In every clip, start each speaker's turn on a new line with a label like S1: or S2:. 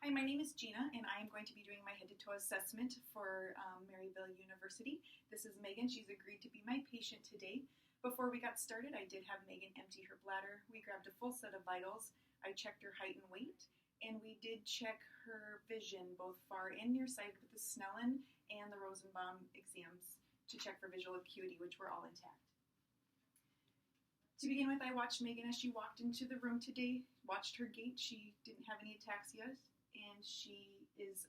S1: Hi, my name is Gina, and I am going to be doing my head-to-toe assessment for Maryville University. This is Megan. She's agreed to be my patient today. Before we got started, I did have Megan empty her bladder. We grabbed a full set of vitals. I checked her height and weight, and we did check her vision, both far and near sight, with the Snellen and the Rosenbaum exams to check for visual acuity, which were all intact. To begin with, I watched Megan as she walked into the room today, watched her gait. She didn't have any ataxia, and she is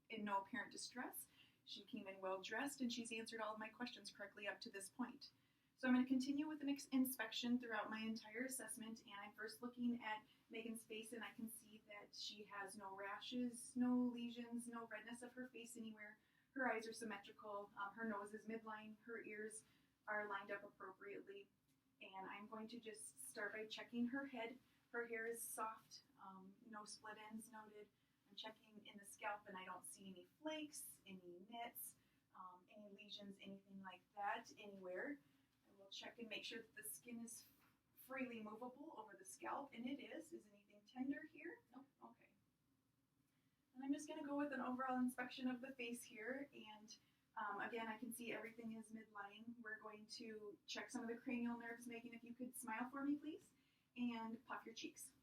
S1: in no apparent distress. She came in well dressed, and she's answered all of my questions correctly up to this point. So I'm going to continue with an inspection throughout my entire assessment, and I'm first looking at Megan's face, and I can see that she has no rashes, no lesions, no redness of her face anywhere. Her eyes are symmetrical, her nose is midline, her ears are lined up appropriately, and I'm going to just start by checking her head. Her hair is soft, no split ends noted. I'm checking in the scalp, and I don't see any flakes, any nits, any lesions, anything like that anywhere. I will check and make sure that the skin is freely movable over the scalp, and it is. Is anything tender here? Nope. Okay. And I'm just going to go with an overall inspection of the face here, and again, I can see everything is midline. We're going to check some of the cranial nerves. Megan, if you could smile for me, please, and puff your cheeks,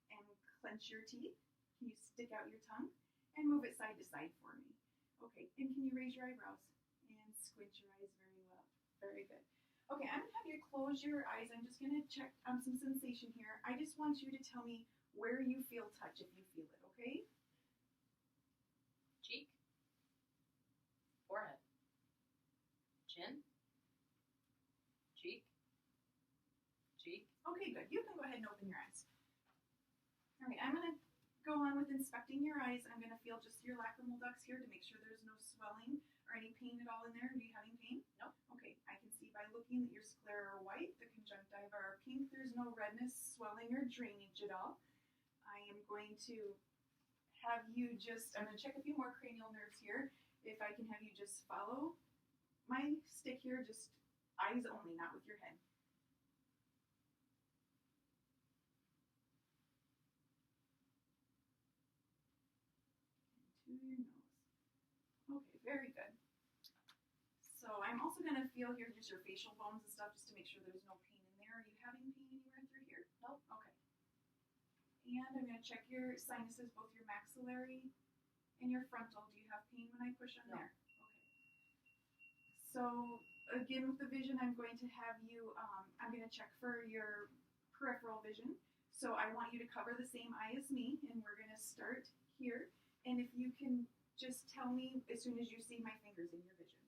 S1: and clench your teeth. Can you stick out your tongue and move it side to side for me? Okay, and can you raise your eyebrows and squint your eyes very well? Very good. Okay, I'm going to have you close your eyes. I'm just going to check some sensation here. I just want you to tell me where you feel touch if you feel it, okay?
S2: Cheek, forehead, chin, cheek, cheek.
S1: Okay, good. You can go ahead and open your eyes. All right, I'm going to go on with inspecting your eyes. I'm going to feel just your lacrimal ducts here to make sure there's no swelling or any pain at all in there. Are you having pain?
S2: No.
S1: Okay, I can see by looking that your sclera are white, the conjunctiva are pink. There's no redness, swelling, or drainage at all. I am going to have you I'm going to check a few more cranial nerves here. If I can have you just follow my stick here, just eyes only, not with your head. To your nose. Okay, very good. So I'm also going to feel here just your facial bones and stuff just to make sure there's no pain in there. Are you having pain anywhere through here?
S2: Nope.
S1: Okay. And I'm going to check your sinuses, both your maxillary and your frontal. Do you have pain when I push on
S2: No.
S1: there? Okay. So again, with the vision, I'm going to have you, I'm going to check for your peripheral vision. So I want you to cover the same eye as me, and we're going to start here. And if you can just tell me as soon as you see my fingers in your vision.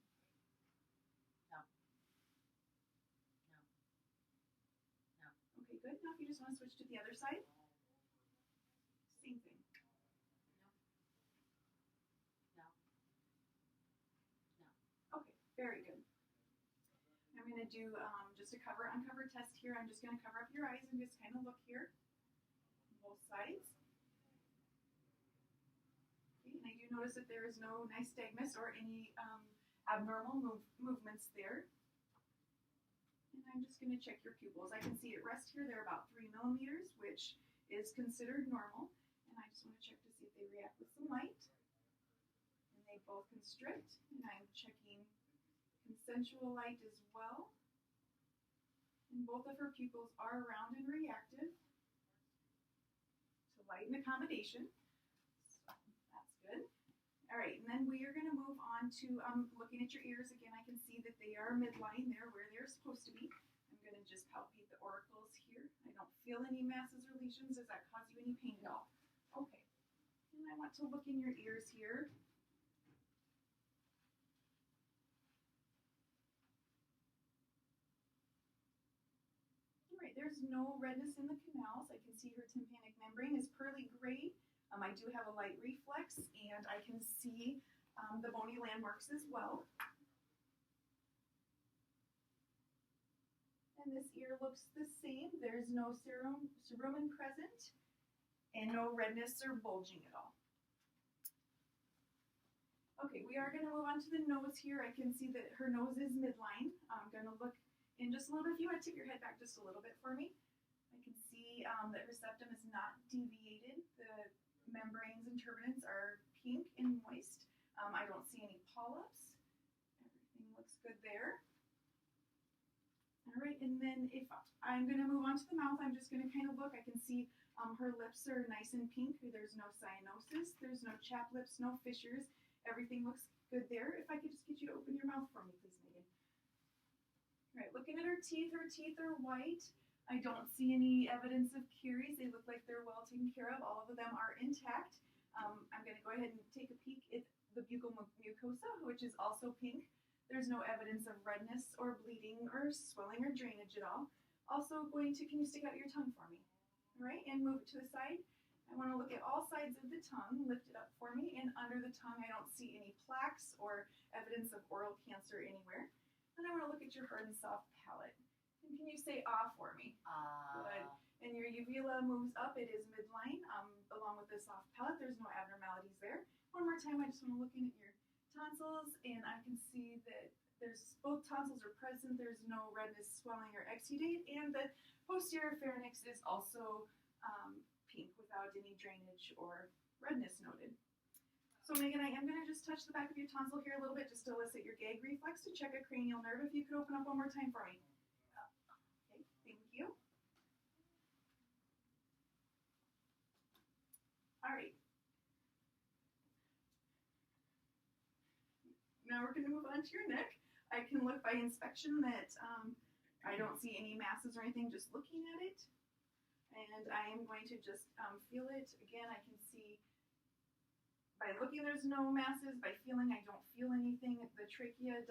S2: No. No.
S1: Okay, good. Now if you just want to switch to the other side. Same thing.
S2: No.
S1: Okay, very good. I'm going to do just a uncover test here. I'm just going to cover up your eyes and just kind of look here on both sides. Okay, and I do notice that there is no nystagmus or any abnormal movements there. And I'm just going to check your pupils. I can see at rest here they're about 3 millimeters, which is considered normal. And I just want to check to see if they react with some light. And they both constrict. And I'm checking consensual light as well. And both of her pupils are round and reactive to light and accommodation. So that's good. All right, and then we are going to move on to looking at your ears. Again, I can see that they are midline there where they're supposed to be. I'm going to just palpate the auricles here. I don't feel any masses or lesions. Does that cause you any pain at all? Okay. And I want to look in your ears here. All right, there's no redness in the canals. I can see her tympanic membrane is pearly gray. I do have a light reflex, and I can see the bony landmarks as well. And this ear looks the same. There's no cerumen present, and no redness or bulging at all. Okay, we are going to move on to the nose here. I can see that her nose is midline. I'm going to look in just a little bit. If you want to tip your head back just a little bit for me. I can see that her septum is not deviated. The membranes and turbinates are pink and moist. I don't see any polyps. Everything looks good there. All right, and then if I'm going to move on to the mouth, I'm just going to kind of look. I can see her lips are nice and pink. There's no cyanosis. There's no chapped lips, no fissures. Everything looks good there. If I could just get you to open your mouth for me, please, Megan. All right, looking at her teeth are white. I don't see any evidence of caries. They look like they're well taken care of. All of them are intact. I'm going to go ahead and take a peek at the buccal mucosa, which is also pink. There's no evidence of redness or bleeding or swelling or drainage at all. Also can you stick out your tongue for me? All right, and move it to the side. I want to look at all sides of the tongue. Lift it up for me, and under the tongue I don't see any plaques or evidence of oral cancer anywhere. And I want to look at your hard and soft palate. And can you say ah for me? Good. And your uvula moves up. It is midline. Along with the soft palate, there's no abnormalities there. One more time, I just want to look in at your tonsils, and I can see that both tonsils are present. There's no redness, swelling, or exudate, and the posterior pharynx is also pink without any drainage or redness noted. So Megan, I am going to just touch the back of your tonsil here a little bit just to elicit your gag reflex to check a cranial nerve. If you could open up one more time for me. Okay, thank you. All right. Now we're going to move on to your neck. I can look by inspection that I don't see any masses or anything just looking at it. And I am going to just feel it. Again, I can see by looking there's no masses. By feeling I don't feel anything. The trachea is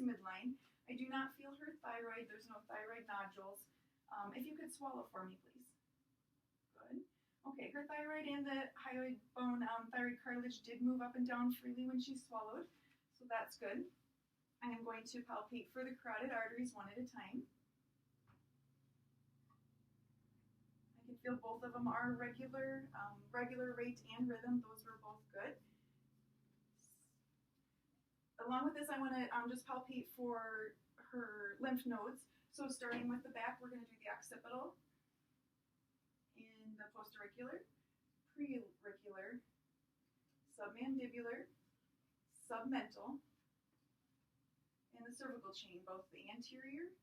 S1: midline. I do not feel her thyroid. There's no thyroid nodules. If you could swallow for me, please. Good. Okay, her thyroid and the hyoid bone thyroid cartilage did move up and down freely when she swallowed, so that's good. I am going to palpate for the carotid arteries one at a time. I can feel both of them are regular rate and rhythm. Those were both good. Along with this, I want to just palpate for her lymph nodes. So starting with the back, we're going to do the occipital, in the postauricular, preauricular, submandibular, submental, and the cervical chain, both the anterior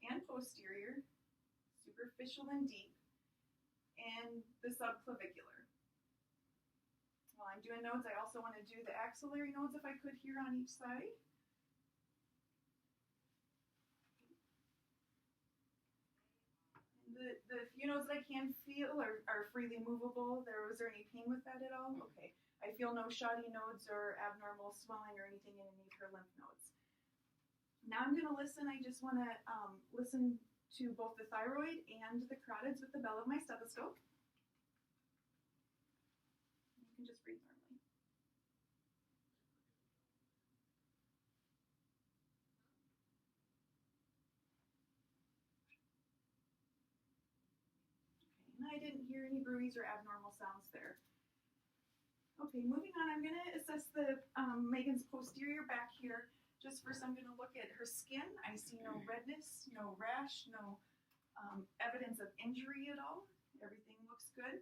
S1: and posterior, superficial and deep, and the subclavicular. While I'm doing nodes, I also want to do the axillary nodes if I could here on each side. The few nodes that I can feel are freely movable. Was there any pain with that at all? Okay. I feel no shoddy nodes or abnormal swelling or anything underneath her lymph nodes. Now I'm going to listen. I just want to listen to both the thyroid and the carotids with the bell of my stethoscope. You can just breathe normally. I didn't hear any bruise or abnormal sounds there. Okay, moving on, I'm going to assess the Megan's posterior back here. Just first, I'm going to look at her skin. I see no redness, no rash, no evidence of injury at all. Everything looks good.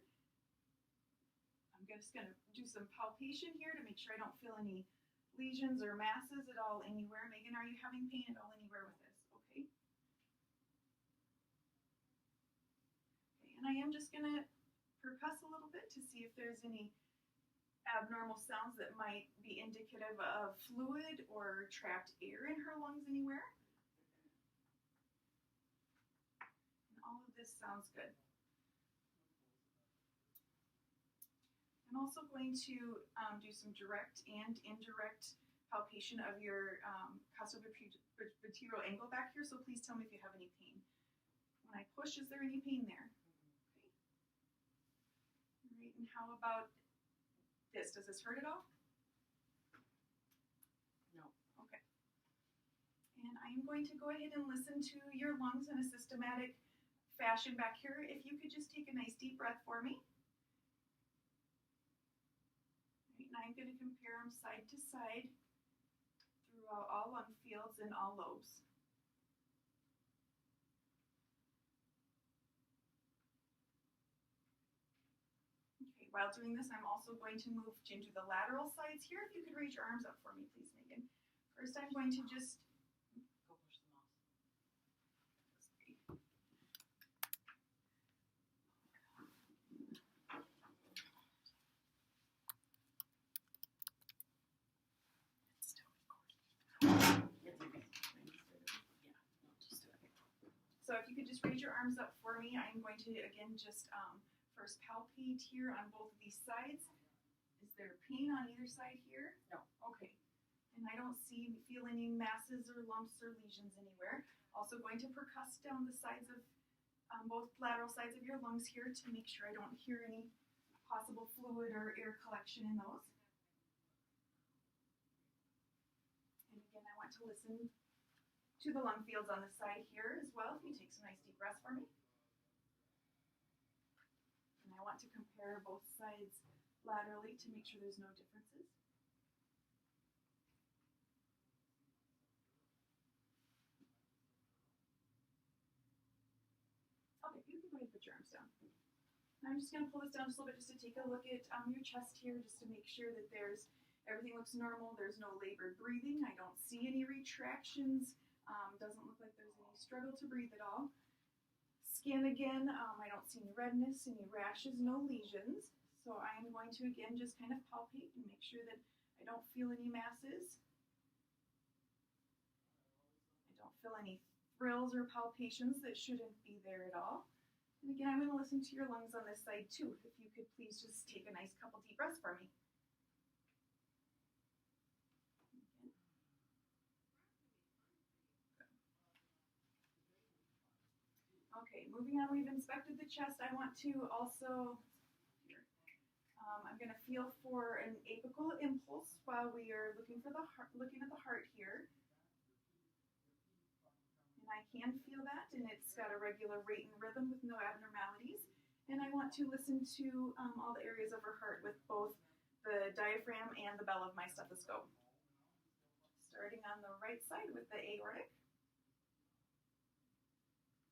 S1: I'm just going to do some palpation here to make sure I don't feel any lesions or masses at all anywhere. Megan, are you having pain at all anywhere with this? Okay. And I am just going to percuss a little bit to see if there's any abnormal sounds that might be indicative of fluid or trapped air in her lungs anywhere. And all of this sounds good. I'm also going to do some direct and indirect palpation of your costal-vertebral angle back here, so please tell me if you have any pain. When I push, is there any pain there? Right, and how about this? Does this hurt at all?
S2: No.
S1: Okay. And I am going to go ahead and listen to your lungs in a systematic fashion back here. If you could just take a nice deep breath for me. Right, and I'm going to compare them side to side throughout all lung fields and all lobes. While doing this, I'm also going to move into the lateral sides here. If you could raise your arms up for me, please, Megan. First, I'm going to just
S2: Go push the mouse. It's okay. Yeah, no, just do it.
S1: So if you could just raise your arms up for me, I'm going to again just first palpate here on both of these sides. Is there pain on either side here?
S2: No.
S1: Okay. And I don't feel any masses or lumps or lesions anywhere. Also going to percuss down the sides of both lateral sides of your lungs here to make sure I don't hear any possible fluid or air collection in those. And again, I want to listen to the lung fields on the side here as well. If you take some nice deep breaths for me. And I want to compare both sides laterally to make sure there's no differences. Okay, you can go ahead and put your arms down. And I'm just going to pull this down just a little bit just to take a look at your chest here just to make sure that everything looks normal. There's no labored breathing. I don't see any retractions. Doesn't look like there's any struggle to breathe at all. Skin again, I don't see any redness, any rashes, no lesions. So I am going to again just kind of palpate and make sure that I don't feel any masses. I don't feel any thrills or palpations that shouldn't be there at all. And again, I'm going to listen to your lungs on this side too. If you could please just take a nice couple deep breaths for me. Okay, moving on, we've inspected the chest. I want to also, I'm going to feel for an apical impulse while we are looking for the heart, looking at the heart here. And I can feel that, and it's got a regular rate and rhythm with no abnormalities. And I want to listen to all the areas of her heart with both the diaphragm and the bell of my stethoscope. Starting on the right side with the aortic,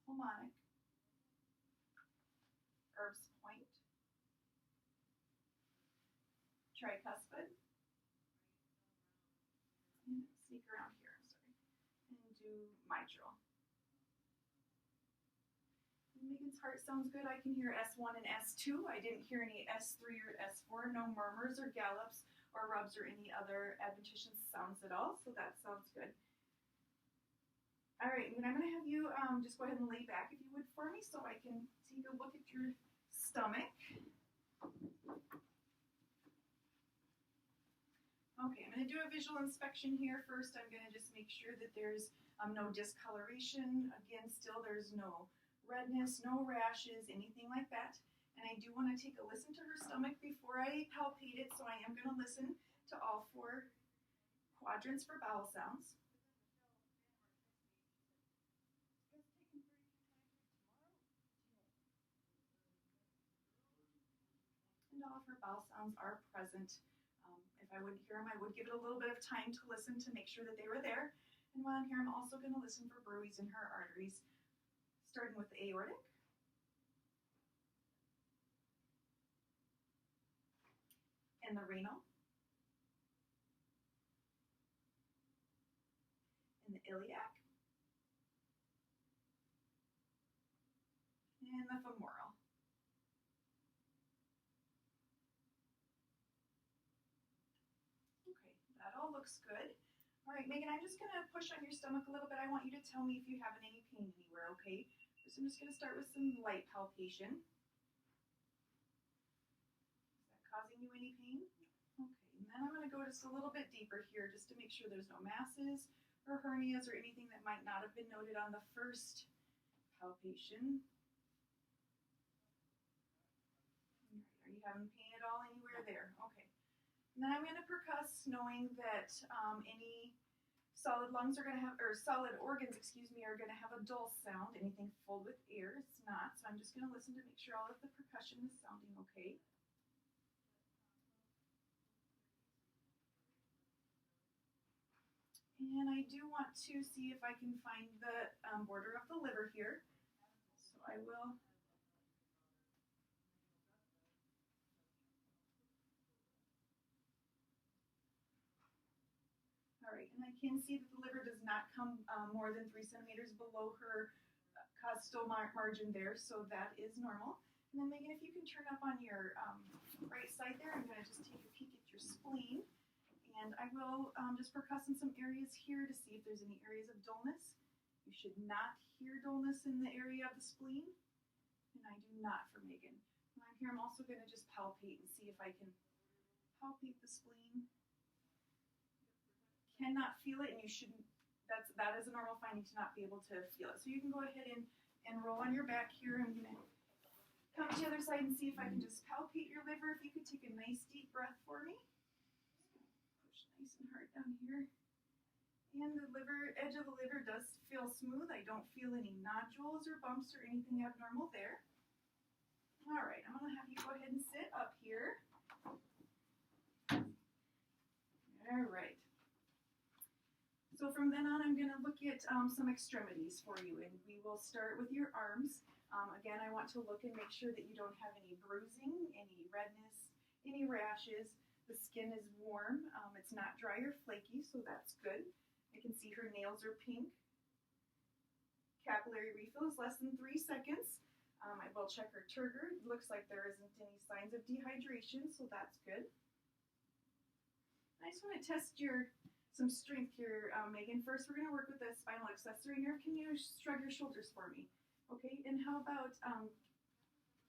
S1: pulmonic, Erb's point, tricuspid, and sneak around here, and do mitral. Megan's heart sounds good. I can hear S1 and S2. I didn't hear any S3 or S4, no murmurs or gallops or rubs or any other adventitious sounds at all, so that sounds good. All right, and I'm going to have you just go ahead and lay back if you would for me so I can take a look at your stomach. Okay, I'm going to do a visual inspection here first. I'm going to just make sure that there's no discoloration. Again, still there's no redness, no rashes, anything like that. And I do want to take a listen to her stomach before I palpate it, so I am going to listen to all 4 quadrants for bowel sounds. And all of her bowel sounds are present. If I wouldn't hear them, I would give it a little bit of time to listen to make sure that they were there. And while I'm here, I'm also going to listen for bruits in her arteries, starting with the aortic, and the renal, and the iliac, and the femoral. Okay, that all looks good. All right, Megan, I'm just going to push on your stomach a little bit. I want you to tell me if you have any pain anywhere, okay? So I'm just going to start with some light palpation. Is that causing you any pain? Okay, and then I'm going to go just a little bit deeper here just to make sure there's no masses or hernias or anything that might not have been noted on the first palpation. Are you having pain at all anywhere there? Okay. And then I'm going to percuss, knowing that any solid lungs are going to have, or solid organs, excuse me, are going to have a dull sound. Anything full with air, it's not. So I'm just going to listen to make sure all of the percussion is sounding okay. And I do want to see if I can find the border of the liver here. So I will and I can see that the liver does not come more than 3 centimeters below her costal margin there, so that is normal. And then Megan, if you can turn up on your right side there, I'm going to just take a peek at your spleen. And I will just percuss in some areas here to see if there's any areas of dullness. You should not hear dullness in the area of the spleen. And I do not for Megan. When I'm here, I'm also going to just palpate and see if I can palpate the spleen. Cannot feel it, and you shouldn't. That is a normal finding to not be able to feel it. So you can go ahead and roll on your back here. I'm going to come to the other side and see if I can just palpate your liver. If you could take a nice deep breath for me. Push nice and hard down here. And the edge of the liver does feel smooth. I don't feel any nodules or bumps or anything abnormal there. All right, I'm going to have you go ahead and sit up here. All right. So from then on, I'm going to look at some extremities for you, and we will start with your arms. Again, I want to look and make sure that you don't have any bruising, any redness, any rashes. The skin is warm. It's not dry or flaky, so that's good. I can see her nails are pink. Capillary refill is less than 3 seconds. I will check her turgor. It looks like there isn't any signs of dehydration, so that's good. I just want to test some strength here, Megan. First, we're going to work with the spinal accessory nerve. Can you shrug your shoulders for me? Okay, and how about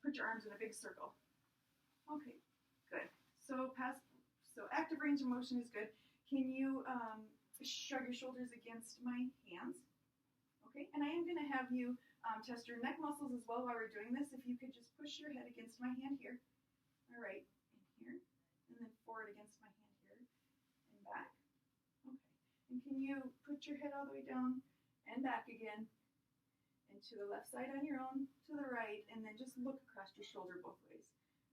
S1: put your arms in a big circle? Okay, good. So active range of motion is good. Can you shrug your shoulders against my hands? Okay, and I am going to have you test your neck muscles as well while we're doing this. If you could just push your head against my hand here. All right, and here, and then forward against my hand here, and back. Okay, and can you put your head all the way down and back again, and to the left side on your own, to the right, and then just look across your shoulder both ways.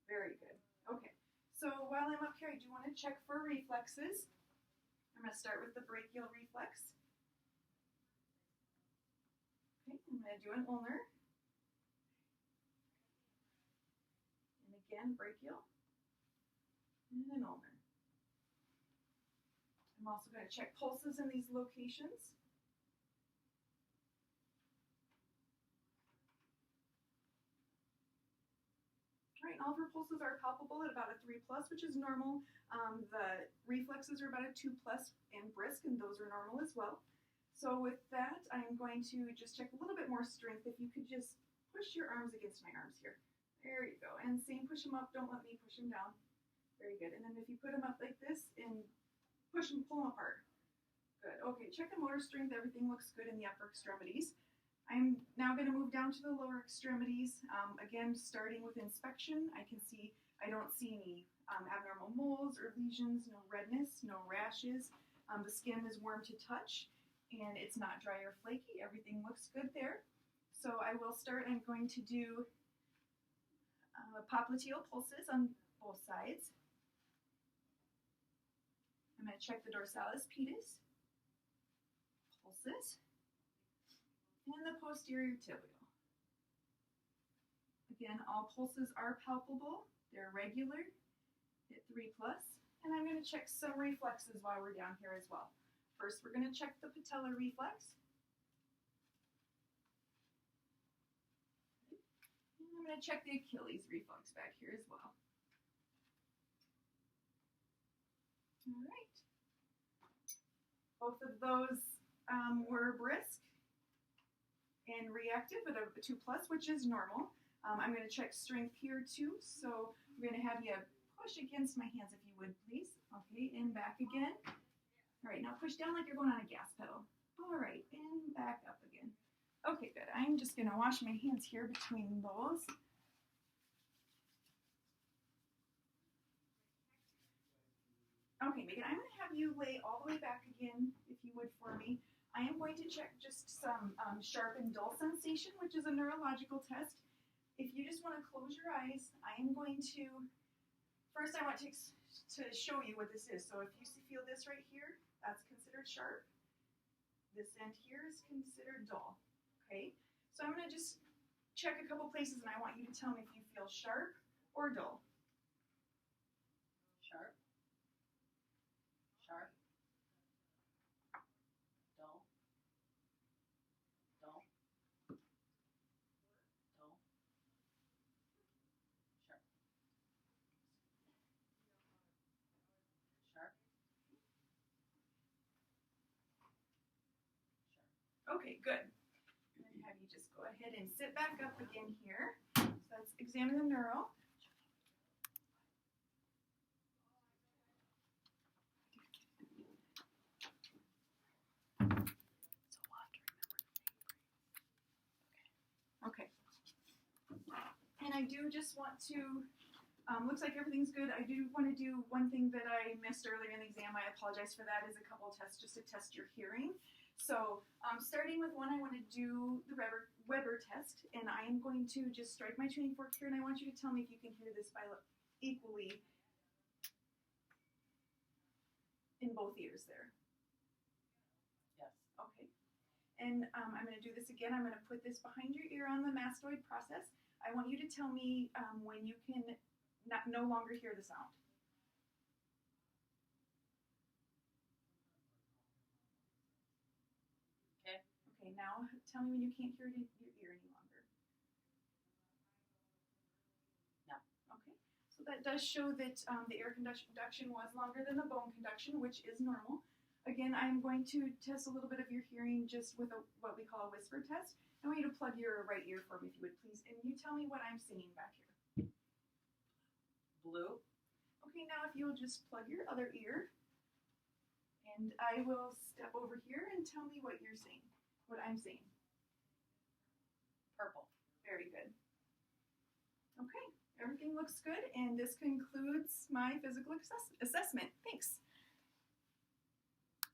S1: Very good. Okay, so while I'm up here, I do want to check for reflexes. I'm going to start with the brachial reflex. Okay, I'm going to do an ulnar. And again, brachial. And an ulnar. I'm also going to check pulses in these locations. All right, all of her pulses are palpable at about a 3+, which is normal. The reflexes are about a 2+ and brisk, and those are normal as well. So with that, I'm going to just check a little bit more strength. If you could just push your arms against my arms here. There you go. And same, push them up. Don't let me push them down. Very good. And then if you put them up like this and push them, pull them apart. Good. Okay, check the motor strength. Everything looks good in the upper extremities. I'm now going to move down to the lower extremities. Again, starting with inspection, I don't see any abnormal moles or lesions, no redness, no rashes. The skin is warm to touch, and it's not dry or flaky. Everything looks good there. So I will start. I'm going to do popliteal pulses on both sides. I'm going to check the dorsalis pedis, pulses, and the posterior tibial. Again, all pulses are palpable. They're regular, hit 3+, and I'm going to check some reflexes while we're down here as well. First, we're going to check the patellar reflex. And I'm going to check the Achilles reflex back here as well. All right. Both of those were brisk and reactive at a 2+, which is normal. I'm going to check strength here too. So I'm going to have you push against my hands if you would, please. Okay, and back again. All right, now push down like you're going on a gas pedal. All right, and back up again. Okay, good. I'm just going to wash my hands here between those. Okay, Megan, I'm going to have you lay all the way back again, if you would, for me. I am going to check just some sharp and dull sensation, which is a neurological test. If you just want to close your eyes, I am going to, first I want to show you what this is. So if you feel this right here, that's considered sharp. This end here is considered dull, okay? So I'm going to just check a couple places, and I want you to tell me if you feel sharp or dull.
S2: Sharp. Sharp.
S1: good. I'm going to have you just go ahead and sit back up again here. So let's examine the neuro. Okay. And I do just want to, looks like everything's good. I do want to do one thing that I missed earlier in the exam. I apologize for that. Is a couple of tests just to test your hearing. So starting with one, I want to do the Weber test. And I am going to just strike my tuning fork here. And I want you to tell me if you can hear this equally in both ears there.
S2: Yes.
S1: Okay. And I'm going to do this again. I'm going to put this behind your ear on the mastoid process. I want you to tell me when you can no longer hear the sound.
S2: Okay.
S1: Okay, now tell me when you can't hear it in your ear any longer.
S2: No.
S1: Okay, so that does show that the air conduction was longer than the bone conduction, which is normal. Again, I'm going to test a little bit of your hearing just with what we call a whisper test. I want you to plug your right ear for me, if you would please, and you tell me what I'm singing back here.
S2: Blue.
S1: Okay, now if you'll just plug your other ear, and I will step over here and tell me what you're saying, what I'm saying.
S2: Purple.
S1: Very good. Okay, everything looks good, and this concludes my physical assessment.